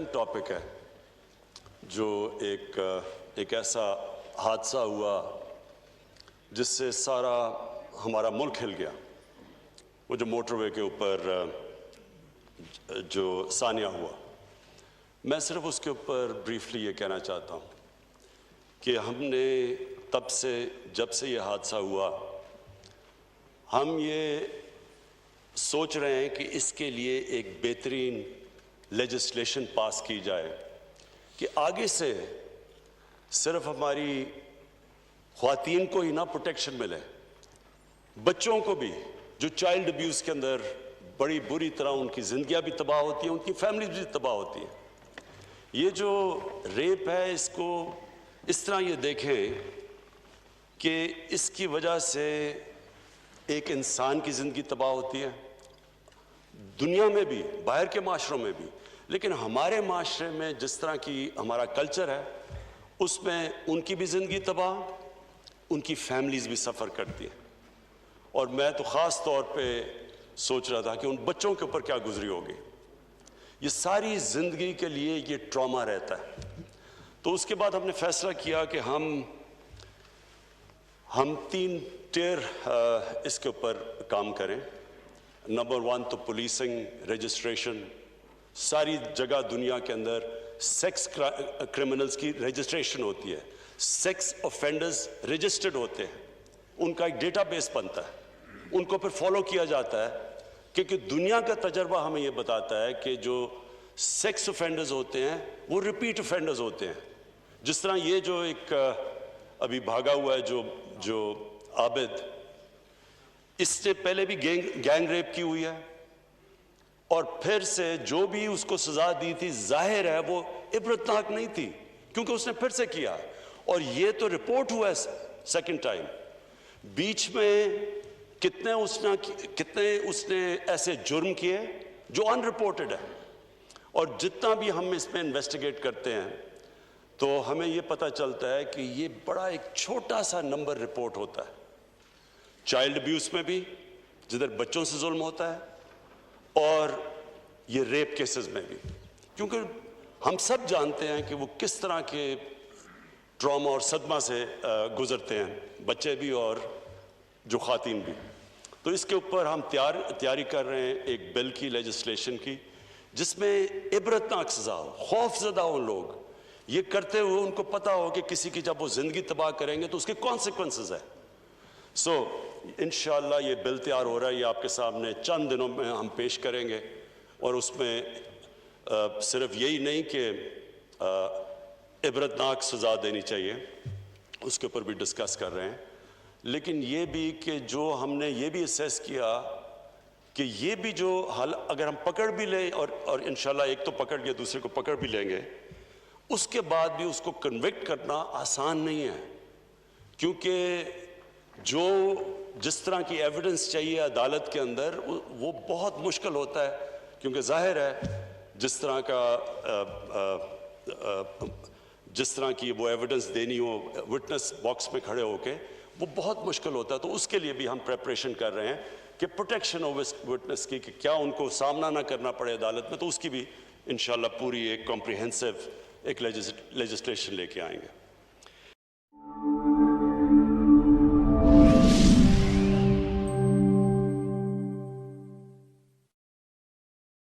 Current topic ہے جو ایک ایسا حادثہ ہوا جس سے سارا ہمارا ملک ہل گیا. وہ جو موٹر وے کے اوپر جو ثانیہ ہوا، میں صرف اس کے اوپر بریفلی یہ کہنا چاہتا ہوں کہ ہم نے تب سے جب سے یہ حادثہ ہوا ہم یہ سوچ رہے ہیں کہ اس کے لیے ایک بہترین لیجسلیشن پاس کی جائے کہ آگے سے صرف ہماری خواتین کو ہی نہ پروٹیکشن ملے، بچوں کو بھی جو چائلڈ ابیوز کے اندر بڑی بری طرح ان کی زندگیاں بھی تباہ ہوتی ہیں، ان کی فیملیز بھی تباہ ہوتی ہیں. یہ جو ریپ ہے اس کو اس طرح یہ دیکھیں کہ اس کی وجہ سے ایک انسان کی زندگی تباہ ہوتی ہے دنیا میں بھی، باہر کے معاشروں میں بھی، لیکن ہمارے معاشرے میں جس طرح کی ہمارا کلچر ہے اس میں ان کی بھی زندگی تباہ، ان کی فیملیز بھی سفر کرتی ہیں. اور میں تو خاص طور پہ سوچ رہا تھا کہ ان بچوں کے اوپر کیا گزری ہوگی. یہ ساری زندگی کے لیے یہ ٹراما رہتا ہے. تو اس کے بعد ہم نے فیصلہ کیا کہ ہم 3 ٹیئر اس کے اوپر کام کریں. نمبر 1 تو پولیسنگ، رجسٹریشن. ساری جگہ دنیا کے اندر سیکس کرمنلز کی رجسٹریشن ہوتی ہے، سیکس آفینڈرز رجسٹرڈ ہوتے ہیں، ان کا ایک ڈیٹا بیس بنتا ہے، ان کو پھر فالو کیا جاتا ہے کیونکہ دنیا کا تجربہ ہمیں یہ بتاتا ہے کہ جو سیکس آفینڈرز ہوتے ہیں وہ ریپیٹ آفینڈرز ہوتے ہیں. جس طرح یہ جو ایک ابھی بھاگا ہوا ہے جو عابد، اس سے پہلے بھی گینگ ریپ کی ہوئی ہے اور پھر سے جو بھی اس کو سزا دی تھی ظاہر ہے وہ عبرتناک نہیں تھی کیونکہ اس نے پھر سے کیا. اور یہ تو رپورٹ ہوا ہے سیکنڈ ٹائم. بیچ میں کتنے اس نے ایسے جرم کیے جو ان رپورٹڈ ہے. اور جتنا بھی ہم اس میں انویسٹیگیٹ کرتے ہیں تو ہمیں یہ پتہ چلتا ہے کہ یہ بڑا ایک چھوٹا سا نمبر رپورٹ ہوتا ہے. چائلڈ ابیوز میں بھی جدھر بچوں سے ظلم ہوتا ہے اور یہ ریپ کیسز میں بھی، کیونکہ ہم سب جانتے ہیں کہ وہ کس طرح کے ٹراما اور صدمہ سے گزرتے ہیں، بچے بھی اور جو خواتین بھی. تو اس کے اوپر ہم تیاری کر رہے ہیں ایک بل کی، لیجسلیشن کی، جس میں عبرتناک سزا ہو، خوف زدہ ہو لوگ، یہ کرتے ہوئے ان کو پتہ ہو کہ کسی کی جب وہ زندگی تباہ کریں گے تو اس کے کانسیکوینسز ہے. سو انشاءاللہ یہ بل تیار ہو رہا ہے، یہ آپ کے سامنے چند دنوں میں ہم پیش کریں گے. اور اس میں صرف یہی نہیں کہ عبرتناک سزا دینی چاہیے، اس کے اوپر بھی ڈسکس کر رہے ہیں، لیکن یہ بھی کہ جو ہم نے یہ بھی اسیس کیا کہ یہ بھی جو حل اگر ہم پکڑ بھی لیں اور انشاءاللہ ایک تو پکڑ کے دوسرے کو پکڑ بھی لیں گے، اس کے بعد بھی اس کو کنوکٹ کرنا آسان نہیں ہے کیونکہ جس طرح کی ایویڈنس چاہیے عدالت کے اندر وہ بہت مشکل ہوتا ہے کیونکہ ظاہر ہے جس طرح کی وہ ایویڈنس دینی ہو وٹنس باکس میں کھڑے ہو کے وہ بہت مشکل ہوتا ہے. تو اس کے لیے بھی ہم پریپریشن کر رہے ہیں کہ پروٹیکشن آف وٹنس کی کہ کیا ان کو سامنا نہ کرنا پڑے عدالت میں. تو اس کی بھی انشاءاللہ پوری ایک کمپریہنسو ایک لیجسلیشن لے کے آئیں گے.